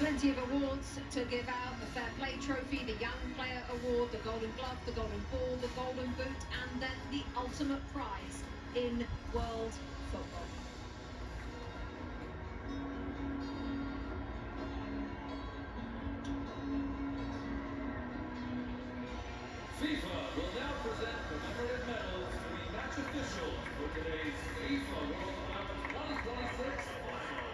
Plenty of awards to give out: the Fair Play Trophy, the Young Player Award, the Golden Glove, the Golden Ball, the Golden Boot, and then the ultimate prize in world football. FIFA will now present commemorative medals to the match officials for today's FIFA World Cup 2026 final.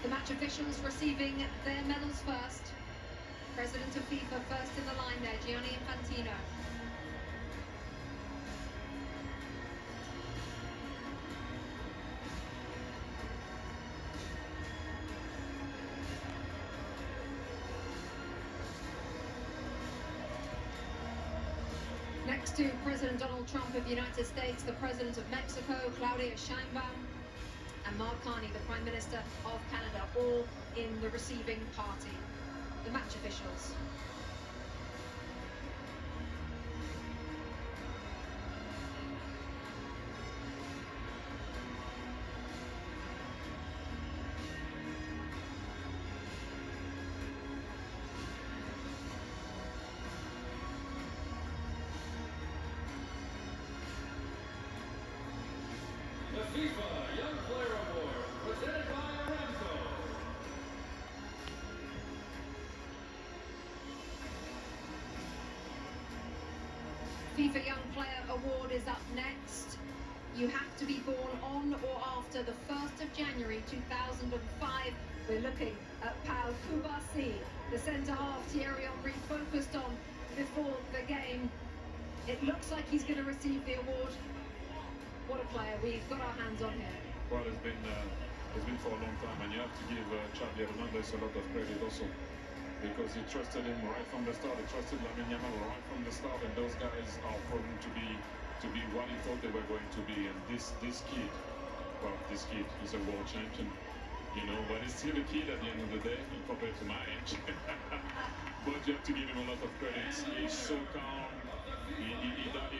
The match officials receiving their medals first. President of FIFA first in the line there, Gianni Infantino. Next to President Donald Trump of the United States, the President of Mexico, Claudia Sheinbaum, and Mark Carney, the Prime Minister of Canada, all in the receiving party. The match officials. The FIFA Young Player Award, presented by Aramco. FIFA Young Player Award is up next. You have to be born on or after the 1st of January 2005. We're looking at Pau Kubasi, the centre-half Thierry Henry focused on before the game. It looks like he's going to receive the award. What a player we've got our hands on here. Well, it's been for a long time, and you have to give Xavi Hernandez a lot of credit also, because he trusted him right from the start. He trusted Lamine Yamal right from the start, and those guys are proven to be what he thought they were going to be. And this kid, well, this kid is a world champion, you know, but he's still a kid at the end of the day compared to my age. But you have to give him a lot of credit. He's so calm. He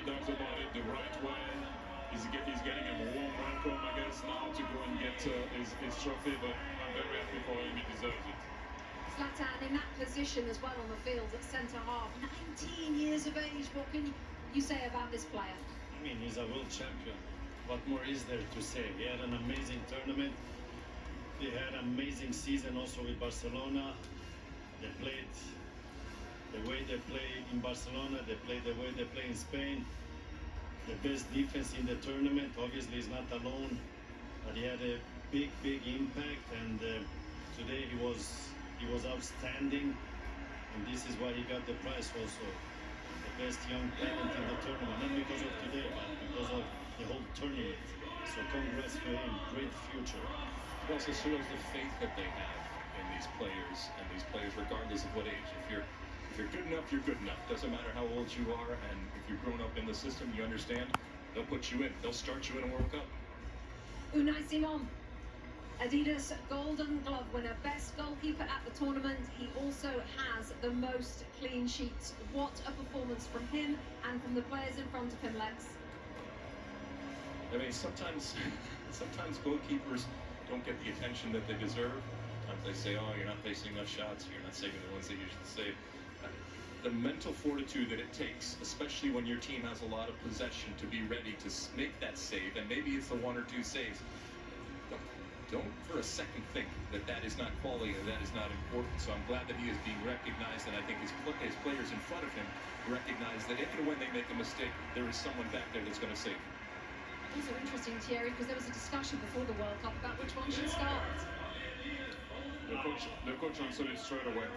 does about it the right way. He's getting a warm welcome, I guess, now to go and get his trophy, but I'm very happy for him. He deserves it. Zlatan in that position as well on the field at centre-half, 19 years of age. What can you say about this player? I mean, he's a world champion. What more is there to say? He had an amazing tournament. They had an amazing season also with Barcelona. They played the way they play in Barcelona. They played the way they play in Spain. The best defense in the tournament. Obviously, he's not alone, but he had a big impact. And today he was outstanding, and this is why he got the prize also. The best young talent in the tournament, not because of today, but because of the whole tournament. So congrats to him. Great future. It also shows the faith that they have in these players, regardless of what age. If you're good enough, you're good enough. Doesn't matter how old you are, and if you've grown up in the system, you understand, they'll put you in. They'll start you in a World Cup. Unai Simon, Adidas Golden Glove winner, best goalkeeper at the tournament. He also has the most clean sheets. What a performance from him and from the players in front of him, Lex. I mean, sometimes goalkeepers don't get the attention that they deserve. Sometimes they say, oh, you're not facing enough shots, you're not saving the ones that you should save. The mental fortitude that it takes, especially when your team has a lot of possession, to be ready to make that save, and maybe it's the one or two saves. Don't for a second think that is not quality and that is not important. So I'm glad that he is being recognized, and I think his players in front of him recognize that if and when they make a mistake, there is someone back there that's going to save. Also interesting, Thierry, because there was a discussion before the World Cup about which one should start. The coach answered it straight away.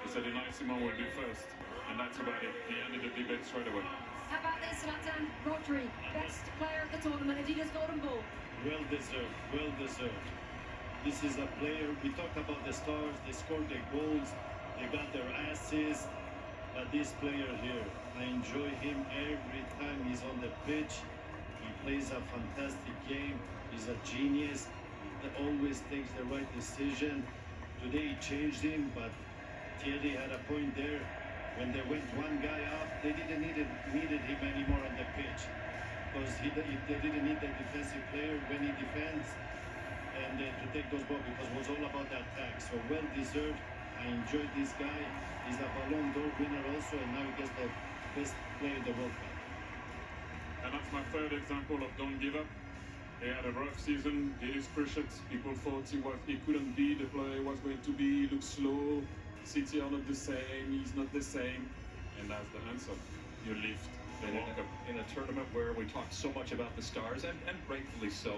He said Unai Simon will do first, and that's about it. He ended the debate straight away. How about this, Zlatan? Rodri, best player of the tournament, Adidas Golden Ball. Well deserved, well deserved. This is a player, we talked about the stars, they scored their goals, they got their assists, but this player here, I enjoy him every time he's on the pitch. He plays a fantastic game, he's a genius, always takes the right decision. Today he changed him, but Thierry had a point there. When they went one guy off, they didn't needed him anymore on the pitch, because they didn't need the defensive player when he defends and to take those balls, because it was all about the attack. So well deserved. I enjoyed this guy. He's a Ballon d'Or winner also, and now he gets the best player in the World Cup. And that's my third example of don't give up. He had a rough season, did his cruciates. People thought he couldn't be the player he was going to be. He looked slow. City are not the same. He's not the same. And that's the answer. You lift the World Cup. In a tournament where we talk so much about the stars, and rightfully so,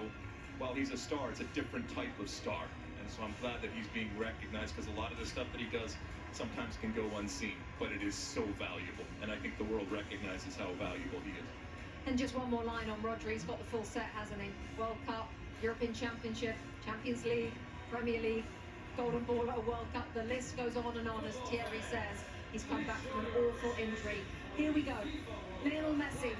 while he's a star, it's a different type of star. And so I'm glad that he's being recognized, because a lot of the stuff that he does sometimes can go unseen, but it is so valuable. And I think the world recognizes how valuable he is. And just one more line on Rodri. He's got the full set, hasn't he? World Cup, European Championship, Champions League, Premier League, Golden Ball at a World Cup. The list goes on and on, as Thierry says. He's come back from an awful injury. Here we go. Lionel Messi.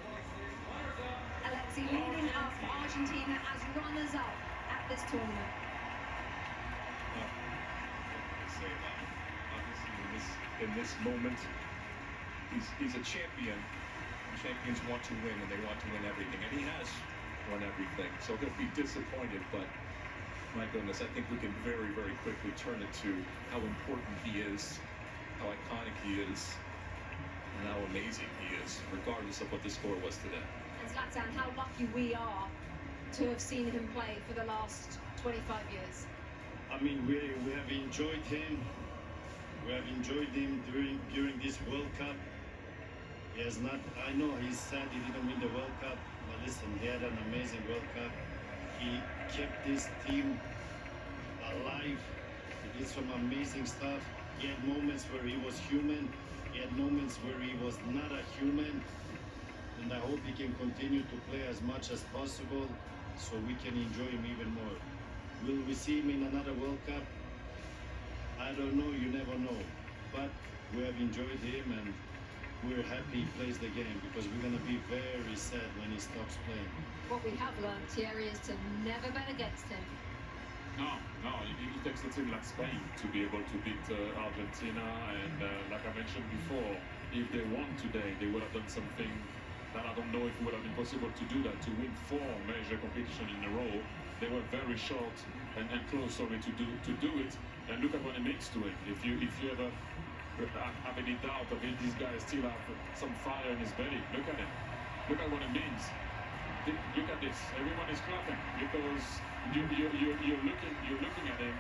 Alexi leading up Argentina as runners-up at this tournament. I say that. Obviously, in this moment, he's a champion. Champions want to win, and they want to win everything, and he has won everything. So he'll be disappointed, but my goodness, I think we can very, very quickly turn it to how important he is, how iconic he is, and how amazing he is, regardless of what the score was today. And Zlatan, how lucky we are to have seen him play for the last 25 years. I mean, we have enjoyed him. We have enjoyed him during this World Cup. He has not. I know he's sad he didn't win the World Cup, but listen, he had an amazing World Cup. He kept this team alive. He did some amazing stuff. He had moments where he was human. He had moments where he was not a human. And I hope he can continue to play as much as possible, so we can enjoy him even more. Will we see him in another World Cup? I don't know. You never know. But we have enjoyed him, and we're happy he plays the game, because we're going to be very sad when he stops playing. What we have learned, Thierry, is to never bet against him. No, it takes a team like Spain to be able to beat Argentina, and like I mentioned before, if they won today, they would have done something that I don't know if it would have been possible to do that, to win 4 major competitions in a row. They were very short and close already to do it, and look at what it means to it. If you ever have any doubt of if this guy still have some fire in his belly, look at him. Look at what it means. Look at this. Everyone is clapping because you're looking at him,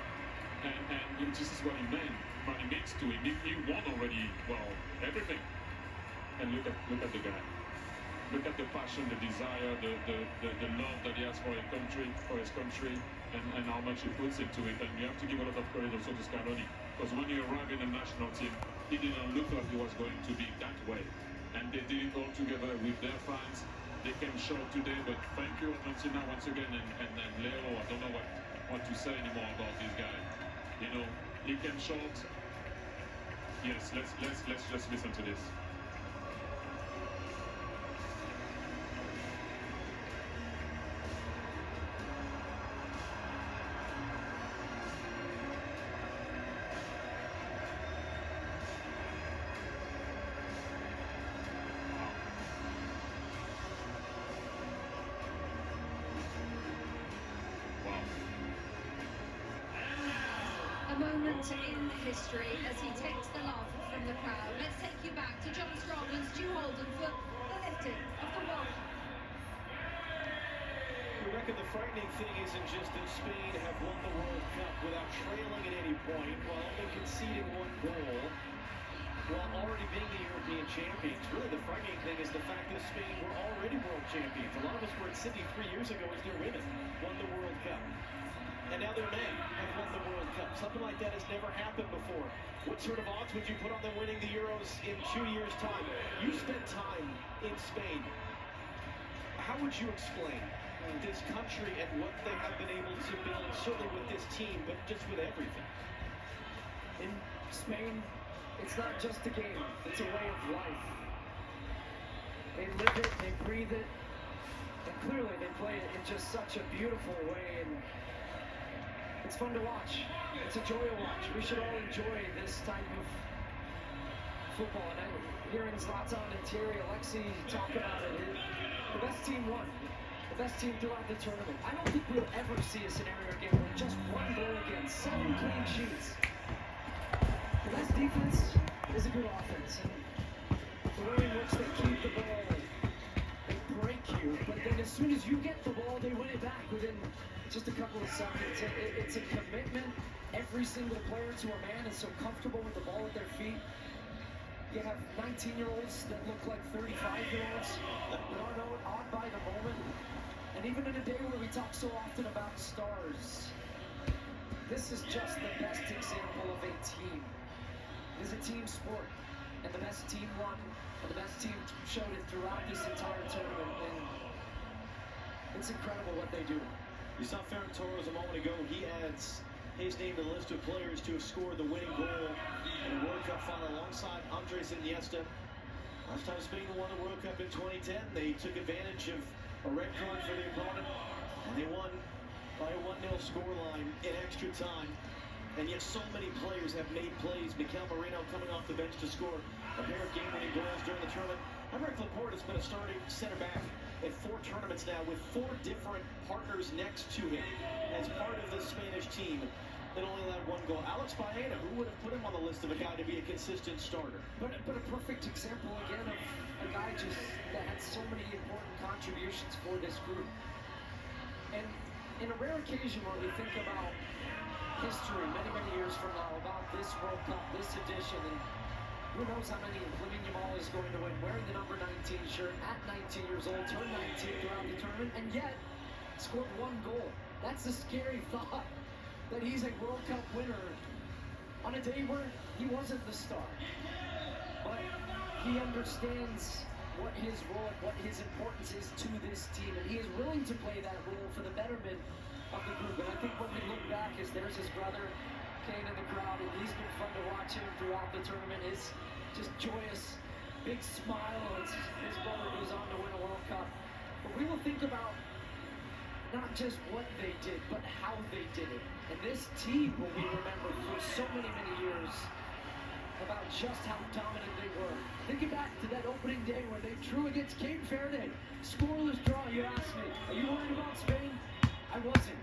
and this is what he means to him. He won already, well, everything. And look at the guy. Look at the passion, the desire, the love that he has for his country, and how much he puts into it. And you have to give a lot of credit also to Scaloni, because when he arrived in the national team, he didn't look like he was going to be that way. And they did it all together with their fans. They came short today, but thank you, Argentina, once again. And Leo, I don't know what to say anymore about this guy. You know, he came short. Yes, let's just listen to this. A moment in history as he takes the love from the crowd. Let's take you back to John Strong and Stu Holden for the lifting of the World Cup. I reckon the frightening thing isn't just that Spain have won the World Cup without trailing at any point, while only conceding 1 goal, while already being the European champions. Really, the frightening thing is the fact that Spain were already world champions. A lot of us were at Sydney 3 years ago as their women won the World Cup. And now their men have won the World Cup. Something like that has never happened before. What sort of odds would you put on them winning the Euros in 2 years' time? You spent time in Spain. How would you explain this country and what they have been able to build, certainly with this team, but just with everything? In Spain, it's not just a game, it's a way of life. They live it, they breathe it, and clearly they play it in just such a beautiful way. And It's fun to watch. It's a joy to watch. We should all enjoy this type of football. And hearing Zlatan and Thierry Alexi talk about it, the best team won. The best team throughout the tournament. I don't think we'll ever see a scenario again where just one goal against, 7 clean sheets. The best defense is a good offense. And the way in which they keep the ball, they break you, but then as soon as you get the ball, they win it back within just a couple of seconds. It's a commitment. Every single player to a man is so comfortable with the ball at their feet. You have 19-year-olds that look like 35-year-olds that aren't awed by the moment. And even in a day where we talk so often about stars, this is just the best example of a team. It is a team sport, and the best team won, and the best team showed it throughout this entire tournament, and it's incredible what they do. You saw Ferran Torres a moment ago. He adds his name to the list of players to have scored the winning goal in the World Cup final alongside Andres Iniesta. Last time Spain won the World Cup in 2010, they took advantage of a red card for the opponent, and they won by a 1-0 scoreline in extra time. And yet so many players have made plays. Mikel Merino coming off the bench to score a pair of game-winning goals during the tournament. Aymeric Laporte has been a starting center back in 4 tournaments now with 4 different partners next to him as part of the Spanish team that only allowed 1 goal. Alex Baena, who would have put him on the list of a guy to be a consistent starter? But a perfect example again of a guy just that had so many important contributions for this group. And in a rare occasion when we think about history many, many years from now about this World Cup, this edition, and who knows how many Lamine Yamal is going to win wearing the number 19 shirt at 19 years old, turned 19 throughout the tournament, and yet scored 1 goal. That's a scary thought, that he's a World Cup winner on a day where he wasn't the star. But he understands what his role, what his importance is to this team, and he is willing to play that role for the betterment of the group. And I think when we look back, as there's his brother Kane in the crowd, and he's been fun to watch him throughout the tournament. His just joyous, big smile as his brother goes on to win a World Cup. But we will think about not just what they did, but how they did it. And this team will be remembered for so many, many years about just how dominant they were. Thinking back to that opening day where they drew against Cape Verde. Scoreless draw, you asked me. Are you worried about Spain? I wasn't.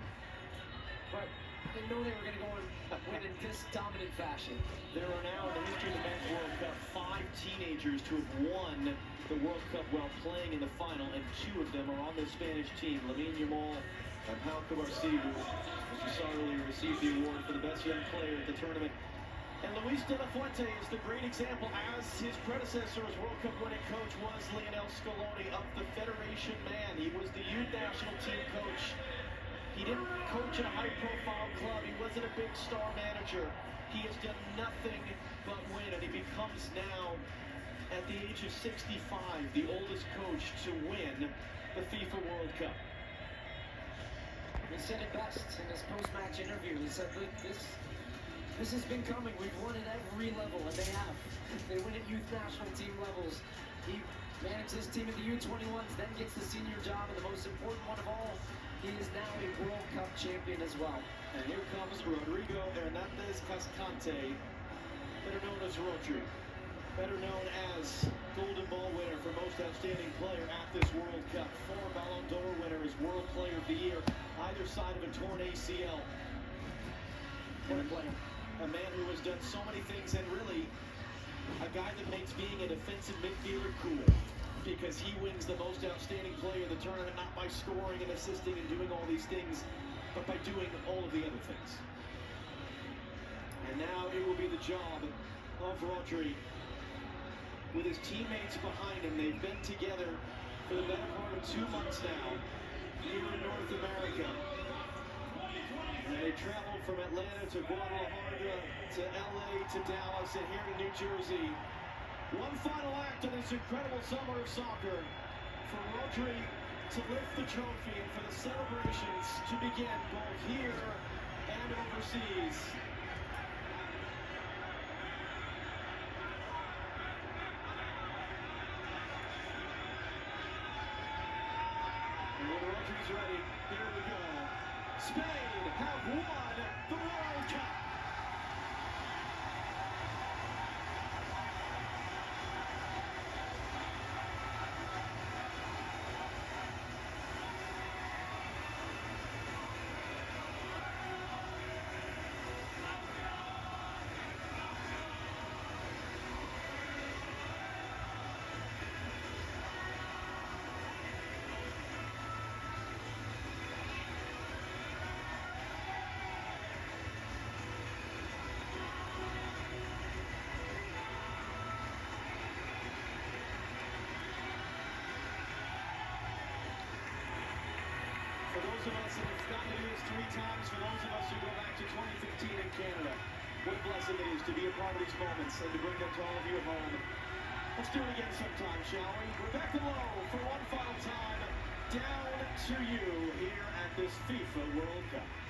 But I didn't know they were going to go and win in this dominant fashion. There are now in the history of the Men's World Cup 5 teenagers to have won the World Cup while playing in the final, and 2 of them are on the Spanish team. Lamine Yamal and Pau Cubarsí, who, as you saw earlier, received the award for the best young player at the tournament. And Luis de la Fuente is the great example, as his predecessor as World Cup winning coach was Lionel Scaloni, of the Federation man. He was the youth national team coach. He didn't coach at a high-profile club. He wasn't a big star manager. He has done nothing but win, and he becomes now, at the age of 65, the oldest coach to win the FIFA World Cup. He said it best in his post-match interview. He said, look, this has been coming. We've won at every level, and they have. They win at youth national team levels. He managed his team at the U21s, then gets the senior job, and the most important one of all, he is now a World Cup champion as well. And here comes Rodrigo Hernandez Cascante, better known as Rodri, better known as Golden Ball winner for Most Outstanding Player at this World Cup, 4 Ballon d'Or winner as World Player of the Year, either side of a torn ACL. What a player. A man who has done so many things, and really a guy that makes being a defensive midfielder cool, because he wins the Most Outstanding Player of the tournament not by scoring and assisting and doing all these things, but by doing all of the other things. And now it will be the job of Rodri with his teammates behind him. They've been together for the better part of 2 months now here in North America. And they traveled from Atlanta to Guadalajara to LA to Dallas and here to New Jersey. One final act of this incredible summer of soccer for Rodri to lift the trophy and for the celebrations to begin both here and overseas. And when Rodri's ready, here we go. Spain have won those of us that have gotten to do this 3 times, for those of us who go back to 2015 in Canada, what a blessing it is to be a part of these moments and to bring them to all of you at home. Let's do it again sometime, shall we? Rebecca Lowe for one final time, down to you here at this FIFA World Cup.